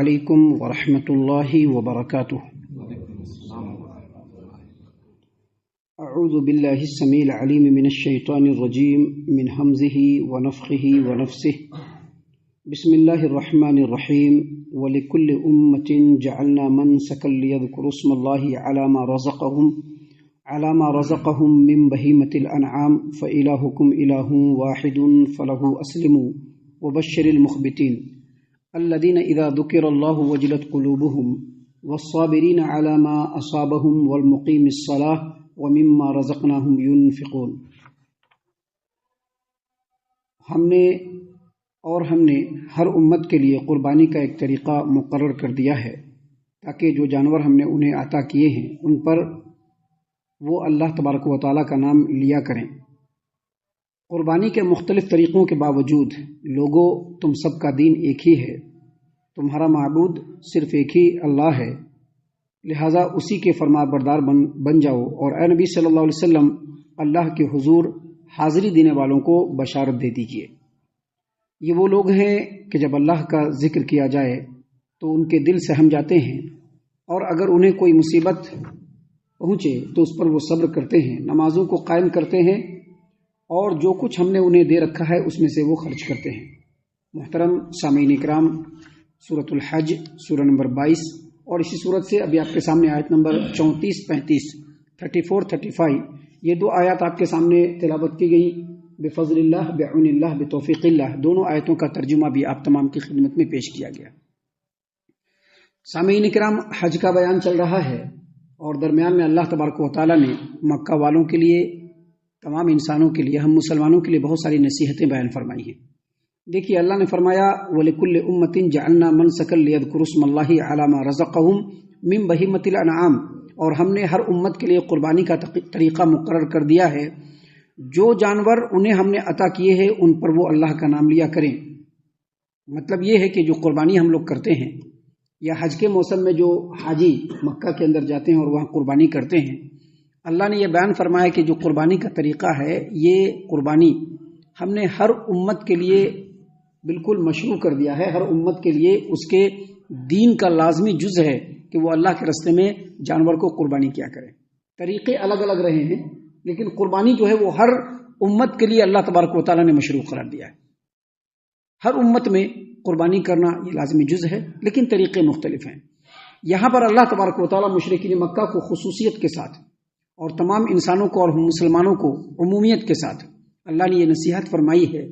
علیکم ورحمۃ اللہ وبرکاتہ۔ اعوذ باللہ السمیع العلیم من الشیطان الرجیم من حمزہ ونفخہ ونفثہ۔ بسم اللہ الرحمن الرحیم۔ وَلِكُلِّ أُمَّةٍ جَعَلْنَا مَنسَكًا لِيَذْكُرُوا اسْمَ اللَّهِ عَلَى مَا رَزَقَهُم مِّن بَهِيمَةِ الْأَنْعَامِ فَإِلَٰهُكُمْ إِلَٰهٌ وَاحِدٌ فَلَهُ أَسْلِمُوا وَبَشِّرِ الْمُخْبِتِينَ الَّذِينَ إِذَا ذُكِرَ اللَّهُ وَجِلَتْ قُلُوبُهُمْ وَالصَّابِرِينَ عَلَى مَا أَصَابَهُمْ وَالْمُقِيمِي الصَّلَاةَ وَمِمَّا رَزَقْنَاهُمْ يُنْفِقُونَ۔ ہم نے ہر امت کے لیے قربانی کا ایک طریقہ مقرر کر دیا ہے تاکہ جو جانور ہم نے انہیں عطا کیے ہیں ان پر وہ اللہ تبارک و تعالیٰ کا نام لیا کریں۔ قربانی کے مختلف طریقوں کے باوجود لوگوں، تم سب کا دین ایک ہی ہے، تمہارا معبود صرف ایک ہی اللہ ہے، لہٰذا اسی کے فرما بردار بن جاؤ، اور اے نبی صلی اللہ علیہ وسلم اللہ کے حضور حاضری دینے والوں کو بشارت دے دیجیے۔ یہ وہ لوگ ہیں کہ جب اللہ کا ذکر کیا جائے تو ان کے دل سہم جاتے ہیں، اور اگر انہیں کوئی مصیبت پہنچے تو اس پر وہ صبر کرتے ہیں، نمازوں کو قائم کرتے ہیں، اور جو کچھ ہم نے انہیں دے رکھا ہے اس میں سے وہ خرچ کرتے ہیں۔ محترم سامعین اکرام، سورۃ الحج سورہ نمبر 22 اور اسی سورت سے ابھی آپ کے سامنے آیت نمبر 34 35 34 35 یہ دو آیات آپ کے سامنے تلاوت کی گئی۔ بفضل اللہ، بعون اللہ، بتوفیق اللہ، دونوں آیتوں کا ترجمہ بھی آپ تمام کی خدمت میں پیش کیا گیا۔ سامعین اکرام، حج کا بیان چل رہا ہے اور درمیان میں اللہ تبارک و تعالیٰ نے مکہ والوں کے لیے، تمام انسانوں کے لیے، ہم مسلمانوں کے لیے بہت ساری نصیحتیں بیان فرمائی ہیں۔ دیکھیے، اللہ نے فرمایا وَلِكُلِّ أُمَّةٍ جَعَلْنَا مَنسَكًا لِيَذْكُرُوا اسْمَ اللَّهِ عَلَى مَا رَزَقَهُم مِّن بَهِيمَةِ الْأَنْعَامِ، اور ہم نے ہر امت کے لیے قربانی کا طریقہ مقرر کر دیا ہے، جو جانور انہیں ہم نے عطا کیے ہیں ان پر وہ اللہ کا نام لیا کریں۔ مطلب یہ ہے کہ جو قربانی ہم لوگ کرتے ہیں، یا حج کے موسم میں جو حاجی مکہ کے اندر جاتے ہیں اور وہاں قربانی کرتے ہیں، اللہ نے یہ بیان فرمایا کہ جو قربانی کا طریقہ ہے، یہ قربانی ہم نے ہر امت کے لیے بالکل مشروع کر دیا ہے۔ ہر امت کے لیے اس کے دین کا لازمی جز ہے کہ وہ اللہ کے راستے میں جانور کو قربانی کیا کرے۔ طریقے الگ الگ رہے ہیں، لیکن قربانی جو ہے وہ ہر امت کے لیے اللہ تبارک و تعالیٰ نے مشروع قرار دیا ہے۔ ہر امت میں قربانی کرنا یہ لازمی جز ہے، لیکن طریقے مختلف ہیں۔ یہاں پر اللہ تبارک و تعالیٰ مشرکین مکہ کو خصوصیت کے ساتھ اور تمام انسانوں کو اور مسلمانوں کو عمومیت کے ساتھ اللہ نے یہ نصیحت فرمائی ہے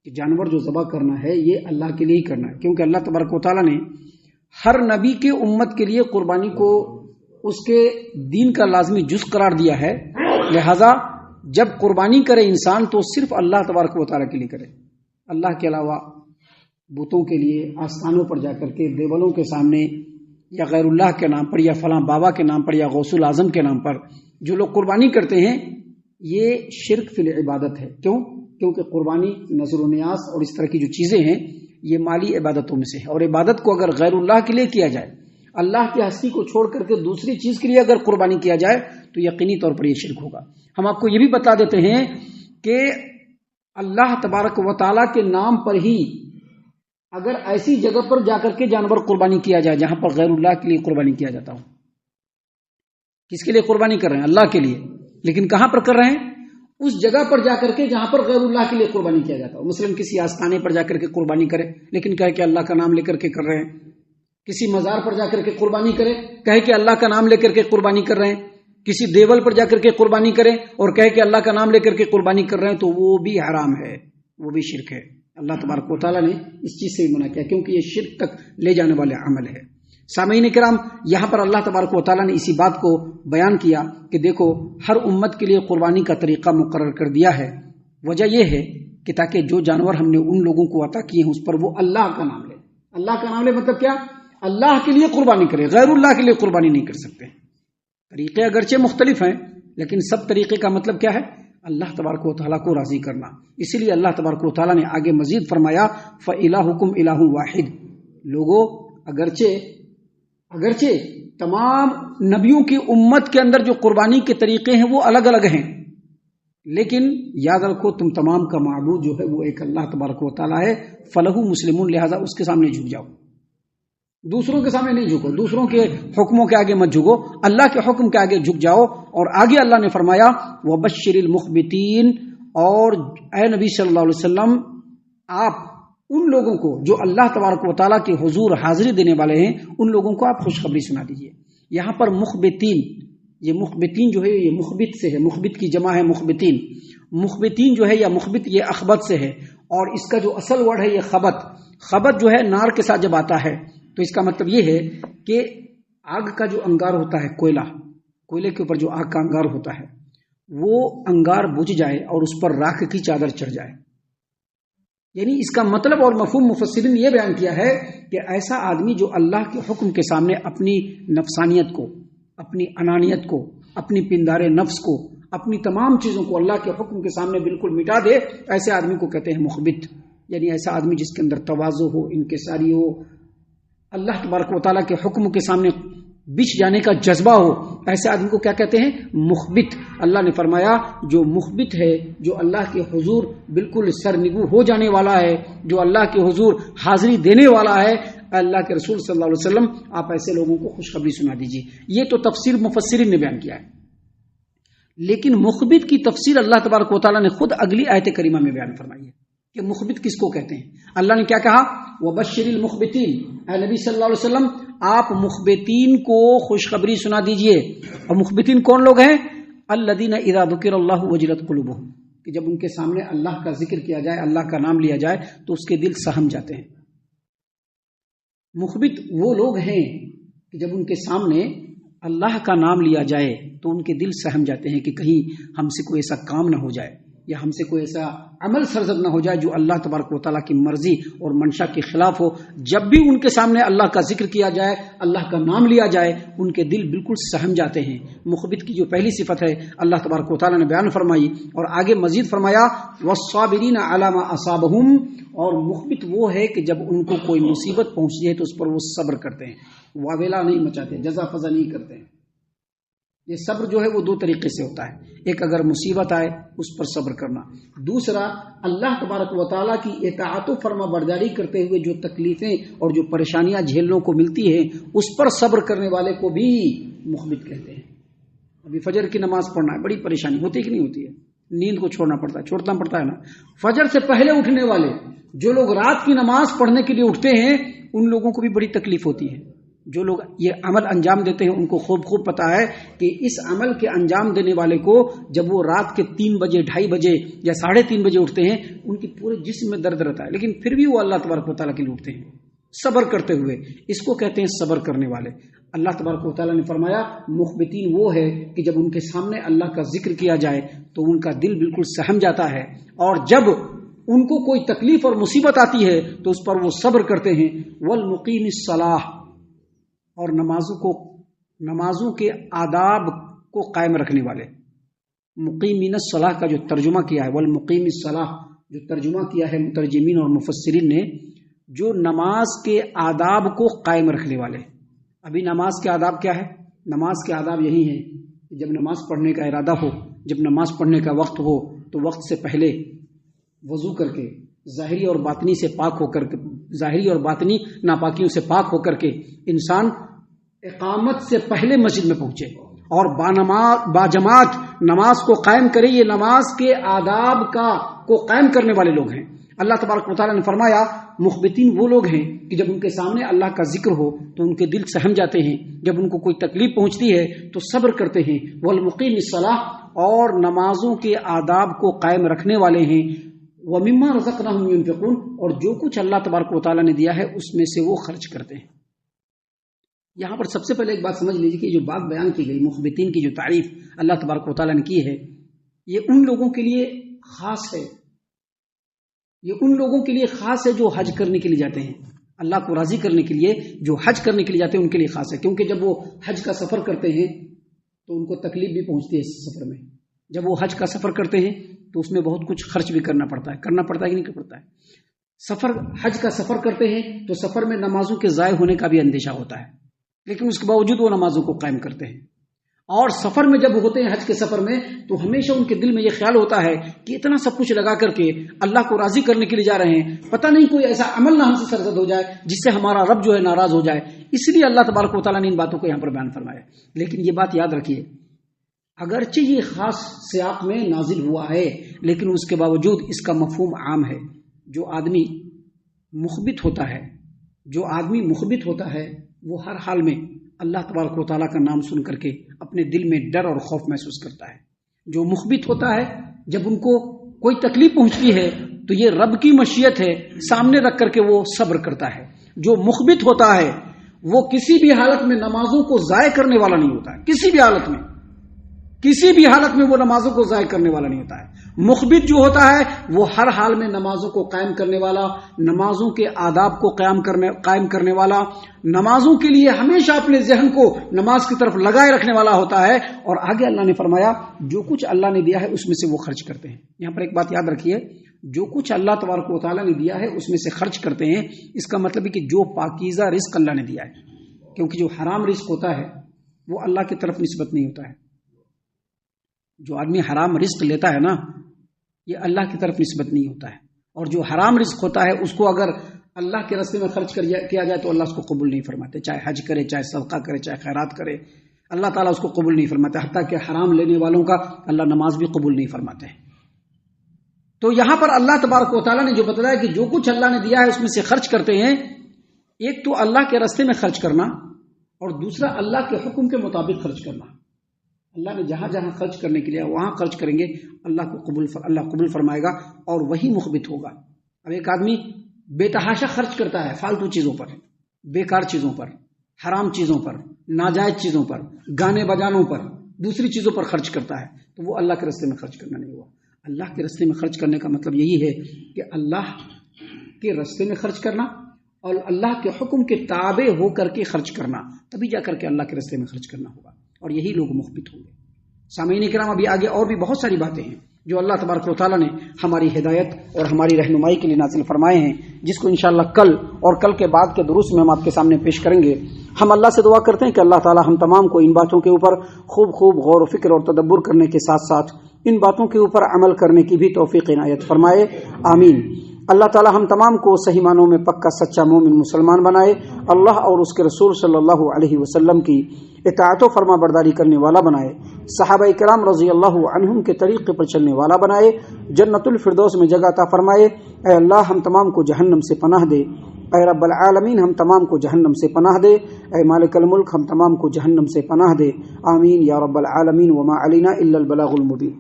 کہ جانور جو ذبح کرنا ہے یہ اللہ کے لیے ہی کرنا ہے، کیونکہ اللہ تبارک و تعالیٰ نے ہر نبی کے امت کے لیے قربانی کو اس کے دین کا لازمی جز قرار دیا ہے، لہٰذا جب قربانی کرے انسان تو صرف اللہ تبارک و تعالیٰ کے لیے کرے۔ اللہ کے علاوہ بتوں کے لیے آستانوں پر جا کر کے، دیولوں کے سامنے، یا غیر اللہ کے نام پر، یا فلاں بابا کے نام پر، یا غوث الاعظم کے نام پر جو لوگ قربانی کرتے ہیں، یہ شرک فی العبادت ہے۔ کیونکہ قربانی، نذر و نیاز اور اس طرح کی جو چیزیں ہیں یہ مالی عبادتوں میں سے ہے، اور عبادت کو اگر غیر اللہ کے لیے کیا جائے، اللہ کی ہستی کو چھوڑ کر کے دوسری چیز کے لیے اگر قربانی کیا جائے تو یقینی طور پر یہ شرک ہوگا۔ ہم آپ کو یہ بھی بتا دیتے ہیں کہ اللہ تبارک و تعالیٰ کے نام پر ہی اگر ایسی جگہ پر جا کر کے جانور قربانی کیا جائے جہاں پر غیر اللہ کے لیے قربانی کیا جاتا ہو، کس کے لیے قربانی کر رہے ہیں؟ اللہ کے لیے، لیکن کہاں پر کر رہے ہیں؟ اس جگہ پر جا کر کے جہاں پر غیر اللہ کے لیے قربانی کیا جاتا ہو۔ مثلاً کسی آستانے پر جا کر کے قربانی کرے لیکن کہے کہ اللہ کا نام لے کر کے کر رہے ہیں، کسی مزار پر جا کر کے قربانی کرے، کہے کہ اللہ کا نام لے کر کے قربانی کر رہے ہیں، کسی دیول پر جا کر کے قربانی کرے اور کہے کہ اللہ کا نام لے کر کے قربانی کر رہے ہیں، تو وہ بھی حرام ہے، وہ بھی شرک ہے۔ اللہ تبارک و تعالیٰ نے اس چیز سے منع کیا، کیونکہ یہ شرک تک لے جانے والے عمل ہے۔ سامعین کرام، یہاں پر اللہ تبارک و تعالیٰ نے اسی بات کو بیان کیا کہ دیکھو، ہر امت کے لیے قربانی کا طریقہ مقرر کر دیا ہے۔ وجہ یہ ہے کہ تاکہ جو جانور ہم نے ان لوگوں کو عطا کیے ہیں اس پر وہ اللہ کا نام لے۔ اللہ کا نام لے مطلب کیا؟ اللہ کے لیے قربانی کرے، غیر اللہ کے لیے قربانی نہیں کر سکتے۔ طریقے اگرچہ مختلف ہیں، لیکن سب طریقے کا مطلب کیا ہے؟ اللہ تبارک و تعالیٰ کو راضی کرنا۔ اسی لیے اللہ تبارک و تعالیٰ نے آگے مزید فرمایا فَإِلَٰهُكُمْ إِلَٰهٌ وَاحِدٌ۔ لوگوں، اگرچہ تمام نبیوں کی امت کے اندر جو قربانی کے طریقے ہیں وہ الگ الگ ہیں، لیکن یاد رکھو تم تمام کا معبود جو ہے وہ ایک اللہ تبارک و تعالیٰ ہے، فَلَهُ مُسْلِمُونَ، لہٰذا اس کے سامنے جھک جاؤ۔ دوسروں کے سامنے نہیں جھکو، دوسروں کے حکموں کے آگے مت جھکو، اللہ کے حکم کے آگے جھک جاؤ۔ اور آگے اللہ نے فرمایا وبشر المخبتین، اور اے نبی صلی اللہ علیہ وسلم آپ ان لوگوں کو جو اللہ تبارک و تعالیٰ کے حضور حاضری دینے والے ہیں، ان لوگوں کو آپ خوشخبری سنا دیجئے۔ یہاں پر مخبتین، یہ مخبتین جو ہے یہ مخبت سے ہے، مخبت کی جمع ہے مخبتین۔ مخبتین جو ہے یا مخبت یہ اخبت سے ہے، اور اس کا جو اصل ورڈ ہے یہ خبت۔ خبت جو ہے نار کے ساتھ جب آتا ہے تو اس کا مطلب یہ ہے کہ آگ کا جو انگار ہوتا ہے، کوئلے کے اوپر جو آگ کا انگار ہوتا ہے وہ انگار بجھ جائے اور اس پر راکھ کی چادر چڑھ جائے۔ یعنی اس کا مطلب اور مفہوم مفسرین نے یہ بیان کیا ہے کہ ایسا آدمی جو اللہ کے حکم کے سامنے اپنی نفسانیت کو، اپنی انانیت کو، اپنی پندار نفس کو، اپنی تمام چیزوں کو اللہ کے حکم کے سامنے بالکل مٹا دے، ایسے آدمی کو کہتے ہیں مخبت۔ یعنی ایسا آدمی جس کے اندر تواضع ہو، انکساری ہو، اللہ تبارک و تعالیٰ کے حکم کے سامنے بچھ جانے کا جذبہ ہو، ایسے آدمی کو کیا کہتے ہیں؟ مخبت۔ اللہ نے فرمایا جو مخبت ہے، جو اللہ کے حضور بالکل سرنگو ہو جانے والا ہے، جو اللہ کے حضور حاضری دینے والا ہے، اللہ کے رسول صلی اللہ علیہ وسلم آپ ایسے لوگوں کو خوشخبری سنا دیجیے۔ یہ تو تفسیر مفسرین نے بیان کیا ہے، لیکن مخبت کی تفسیر اللہ تبارک و تعالیٰ نے خود اگلی آیت کریمہ میں بیان فرمائی ہے کہ مخبت کس کو کہتے ہیں۔ اللہ نے کیا کہا؟ وبشر المخبتین، اے نبی صلی اللہ علیہ وسلم آپ مخبتین کو خوشخبری سنا دیجئے۔ اور مخبتین کون لوگ ہیں؟ الذین اذا ذکر اللہ وجلت قلوبہم، کہ جب ان کے سامنے اللہ کا ذکر کیا جائے، اللہ کا نام لیا جائے تو اس کے دل سہم جاتے ہیں۔ مخبت وہ لوگ ہیں کہ جب ان کے سامنے اللہ کا نام لیا جائے تو ان کے دل سہم جاتے ہیں کہ کہیں ہم سے کوئی ایسا کام نہ ہو جائے یا ہم سے کوئی ایسا عمل سرزد نہ ہو جائے جو اللہ تبارک و تعالیٰ کی مرضی اور منشا کے خلاف ہو۔ جب بھی ان کے سامنے اللہ کا ذکر کیا جائے، اللہ کا نام لیا جائے، ان کے دل بالکل سہم جاتے ہیں۔ مخبت کی جو پہلی صفت ہے اللہ تبارک و تعالیٰ نے بیان فرمائی، اور آگے مزید فرمایا والصابرین علی ما اصابہم، اور مخبت وہ ہے کہ جب ان کو کوئی مصیبت پہنچتی ہے تو اس پر وہ صبر کرتے ہیں، واویلا نہیں مچاتے، جزا فضا نہیں کرتے ہیں۔ یہ صبر جو ہے وہ دو طریقے سے ہوتا ہے، ایک اگر مصیبت آئے اس پر صبر کرنا، دوسرا اللہ تبارک و تعالیٰ کی اطاعت و فرما برداری کرتے ہوئے جو تکلیفیں اور جو پریشانیاں جھیلنے کو ملتی ہیں اس پر صبر کرنے والے کو بھی مخبت کہتے ہیں۔ ابھی فجر کی نماز پڑھنا ہے، بڑی پریشانی ہوتی کہ نہیں ہوتی ہے؟ نیند کو چھوڑنا پڑتا ہے نا۔ فجر سے پہلے اٹھنے والے جو لوگ رات کی نماز پڑھنے کے لیے اٹھتے ہیں ان لوگوں کو بھی بڑی تکلیف ہوتی ہے۔ جو لوگ یہ عمل انجام دیتے ہیں ان کو خوب پتا ہے کہ اس عمل کے انجام دینے والے کو جب وہ رات کے 3 بجے 2:30 بجے یا 3:30 بجے اٹھتے ہیں ان کی پورے جسم میں درد رہتا ہے، لیکن پھر بھی وہ اللہ تبارک و تعالیٰ کے لیے اٹھتے ہیں صبر کرتے ہوئے۔ اس کو کہتے ہیں صبر کرنے والے۔ اللہ تبارک و تعالیٰ نے فرمایا مخبتین وہ ہے کہ جب ان کے سامنے اللہ کا ذکر کیا جائے تو ان کا دل بالکل سہم جاتا ہے، اور جب ان کو کوئی تکلیف اور مصیبت آتی ہے تو اس پر وہ صبر کرتے ہیں۔ والمقیم الصلاۃ، اور نمازوں کے آداب کو قائم رکھنے والے۔ مقیمین الصلاۃ کا جو ترجمہ کیا ہے، والمقیم الصلاۃ جو ترجمہ کیا ہے مترجمین اور مفسرین نے، جو نماز کے آداب کو قائم رکھنے والے۔ ابھی نماز کے آداب کیا ہے؟ نماز کے آداب یہی ہیں کہ جب نماز پڑھنے کا ارادہ ہو، جب نماز پڑھنے کا وقت ہو تو وقت سے پہلے وضو کر کے ظاہری اور باطنی سے پاک ہو کر کے، ظاہری اور باطنی ناپاکیوں سے پاک ہو کر کے انسان اقامت سے پہلے مسجد میں پہنچے اور باجماعت نماز کو قائم کرے۔ یہ نماز کے آداب کو قائم کرنے والے لوگ ہیں۔ اللہ تبارک و تعالیٰ نے فرمایا مخبتین وہ لوگ ہیں کہ جب ان کے سامنے اللہ کا ذکر ہو تو ان کے دل سہم جاتے ہیں، جب ان کو کوئی تکلیف پہنچتی ہے تو صبر کرتے ہیں۔ والمقیم الصلاۃ، اور نمازوں کے آداب کو قائم رکھنے والے ہیں۔ ومما رزقناہم ينفقون، اور جو کچھ اللہ تبارک و تعالیٰ نے دیا ہے اس میں سے وہ خرچ کرتے ہیں۔ یہاں پر سب سے پہلے ایک بات سمجھ لیجیے کہ جو بات بیان کی گئی مخبتین کی جو تعریف اللہ تبارک و تعالیٰ نے کی ہے، یہ ان لوگوں کے لیے خاص ہے، یہ ان لوگوں کے لیے خاص ہے جو حج کرنے کے لیے جاتے ہیں، اللہ کو راضی کرنے کے لیے جو حج کرنے کے لیے جاتے ہیں ان کے لیے خاص ہے، کیونکہ جب وہ حج کا سفر کرتے ہیں تو ان کو تکلیف بھی پہنچتی ہے اس سفر میں۔ جب وہ حج کا سفر کرتے ہیں تو اس میں بہت کچھ خرچ بھی کرنا پڑتا ہے کہ نہیں کرنا پڑتا ہے۔ حج کا سفر کرتے ہیں تو سفر میں نمازوں کے ضائع ہونے کا بھی اندیشہ ہوتا ہے، لیکن اس کے باوجود وہ نمازوں کو قائم کرتے ہیں۔ اور سفر میں جب ہوتے ہیں حج کے سفر میں تو ہمیشہ ان کے دل میں یہ خیال ہوتا ہے کہ اتنا سب کچھ لگا کر کے اللہ کو راضی کرنے کے لیے جا رہے ہیں، پتہ نہیں کوئی ایسا عمل نہ ہم سے سرزد ہو جائے جس سے ہمارا رب جو ہے ناراض ہو جائے. اس لیے اللہ تبارک و تعالیٰ نے ان باتوں کو یہاں پر بیان فرمایا. لیکن یہ بات یاد رکھیے، اگرچہ یہ خاص سیاق میں نازل ہوا ہے لیکن اس کے باوجود اس کا مفہوم عام ہے. جو آدمی مخبت ہوتا ہے وہ ہر حال میں اللہ تبارک و تعالیٰ کا نام سن کر کے اپنے دل میں ڈر اور خوف محسوس کرتا ہے. جو مخبت ہوتا ہے جب ان کو کوئی تکلیف پہنچتی ہے تو یہ رب کی مشیت ہے سامنے رکھ کر کے وہ صبر کرتا ہے. جو مخبت ہوتا ہے وہ کسی بھی حالت میں نمازوں کو ضائع کرنے والا نہیں ہوتا ہے. کسی بھی حالت میں وہ نمازوں کو ضائع کرنے والا نہیں ہوتا ہے. مخبت جو ہوتا ہے وہ ہر حال میں نمازوں کو قائم کرنے والا، نمازوں کے آداب کو قائم کرنے والا، نمازوں کے لیے ہمیشہ اپنے ذہن کو نماز کی طرف لگائے رکھنے والا ہوتا ہے. اور آگے اللہ نے فرمایا جو کچھ اللہ نے دیا ہے اس میں سے وہ خرچ کرتے ہیں. یہاں پر ایک بات یاد رکھیے، جو کچھ اللہ تبارک و تعالیٰ نے دیا ہے اس میں سے خرچ کرتے ہیں. اس کا مطلب ہے کہ جو پاکیزہ رزق اللہ نے دیا ہے، کیونکہ جو حرام رزق ہوتا ہے وہ اللہ کی طرف نسبت نہیں ہوتا ہے. جو آدمی حرام رزق لیتا ہے نا یہ اللہ کی طرف نسبت نہیں ہوتا ہے. اور جو حرام رزق ہوتا ہے اس کو اگر اللہ کے راستے میں خرچ کیا جائے تو اللہ اس کو قبول نہیں فرماتے. چاہے حج کرے، چاہے صدقہ کرے، چاہے خیرات کرے، اللہ تعالیٰ اس کو قبول نہیں فرماتے. حتیٰ کہ حرام لینے والوں کا اللہ نماز بھی قبول نہیں فرماتے. تو یہاں پر اللہ تبارک و تعالیٰ نے جو بتایا کہ جو کچھ اللہ نے دیا ہے اس میں سے خرچ کرتے ہیں. ایک تو اللہ کے راستے میں خرچ کرنا اور دوسرا اللہ کے حکم کے مطابق خرچ کرنا. اللہ نے جہاں جہاں خرچ کرنے کے لیے وہاں خرچ کریں گے اللہ قبول فرمائے گا اور وہی مخبت ہوگا. اب ایک آدمی بے تحاشا خرچ کرتا ہے فالتو چیزوں پر، بیکار چیزوں پر، حرام چیزوں پر، ناجائز چیزوں پر، گانے بجانوں پر، دوسری چیزوں پر خرچ کرتا ہے تو وہ اللہ کے راستے میں خرچ کرنا نہیں ہوا. اللہ کے راستے میں خرچ کرنے کا مطلب یہی ہے کہ اللہ کے راستے میں خرچ کرنا اور اللہ کے حکم کے تابع ہو کر کے خرچ کرنا، تبھی جا کر کے اللہ کے راستے میں خرچ کرنا ہوگا اور یہی لوگ مخبت ہوں گے. سامعین کرام، ابھی آگے اور بھی بہت ساری باتیں ہیں جو اللہ تبارک و تعالیٰ نے ہماری ہدایت اور ہماری رہنمائی کے لیے نازل فرمائے ہیں، جس کو انشاءاللہ کل اور کل کے بعد کے دروس میں ہم آپ کے سامنے پیش کریں گے. ہم اللہ سے دعا کرتے ہیں کہ اللہ تعالیٰ ہم تمام کو ان باتوں کے اوپر خوب غور و فکر اور تدبر کرنے کے ساتھ ساتھ ان باتوں کے اوپر عمل کرنے کی بھی توفیق عنایت فرمائے. آمین. اللہ تعالیٰ ہم تمام کو صحیح معنوں میں پکا سچا مومن مسلمان بنائے. اللہ اور اس کے رسول صلی اللہ علیہ وسلم کی اطاعت و فرما برداری کرنے والا بنائے. صحابہ کرام رضی اللہ عنہم کے طریقے پر چلنے والا بنائے. جنت الفردوس میں جگہ عطا فرمائے. اے اللہ ہم تمام کو جہنم سے پناہ دے. اے رب العالمین ہم تمام کو جہنم سے پناہ دے. اے مالک الملک ہم تمام کو جہنم سے پناہ دے. آمین یا رب العالمین. وما علینا الا البلاغ المبین.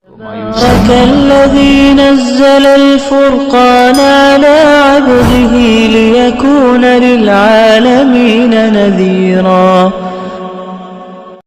تبارك الذي نزل الفرقان على عبده ليكون للعالمين نذيرا